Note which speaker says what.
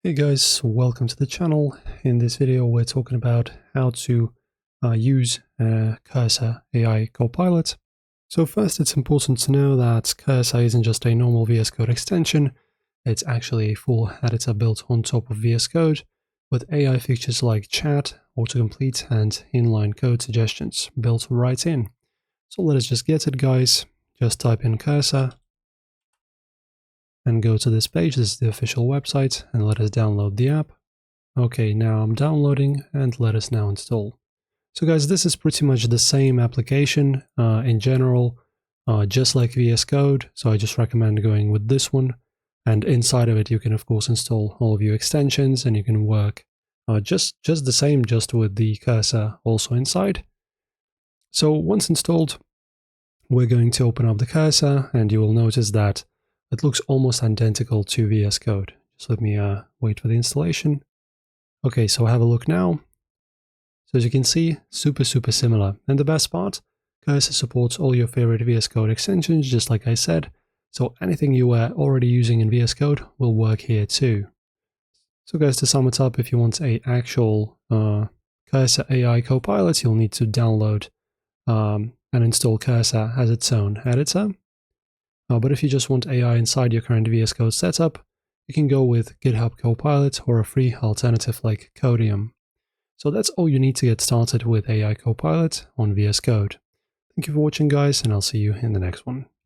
Speaker 1: Hey guys, welcome to the channel. In this video we're talking about how to use Cursor AI Copilot. So first, it's important to know that Cursor isn't just a normal VS Code extension, it's actually a full editor built on top of VS Code with AI features like chat, autocomplete and inline code suggestions built right in. So let us just get it, guys. Just type in Cursor and go to this page. This is the official website, and let us download the app. Okay, now I'm downloading, and let us now install. So guys, this is pretty much the same application in general, just like VS Code, so I just recommend going with this one. And inside of it, you can of course install all of your extensions, and you can work just the same, just with the cursor also inside. So once installed, we're going to open up the cursor, and you will notice that it looks almost identical to VS Code. Just let me wait for the installation. Okay, so have a look now. So as you can see, super similar. And the best part, Cursor supports all your favorite VS Code extensions, just like I said. So anything you were already using in VS Code will work here too. So guys, to sum it up, if you want an actual Cursor AI Copilot, you'll need to download and install Cursor as its own editor. But if you just want AI inside your current VS Code setup, you can go with GitHub Copilot or a free alternative like Codium. So that's all you need to get started with AI Copilot on VS Code. Thank you for watching, guys, and I'll see you in the next one.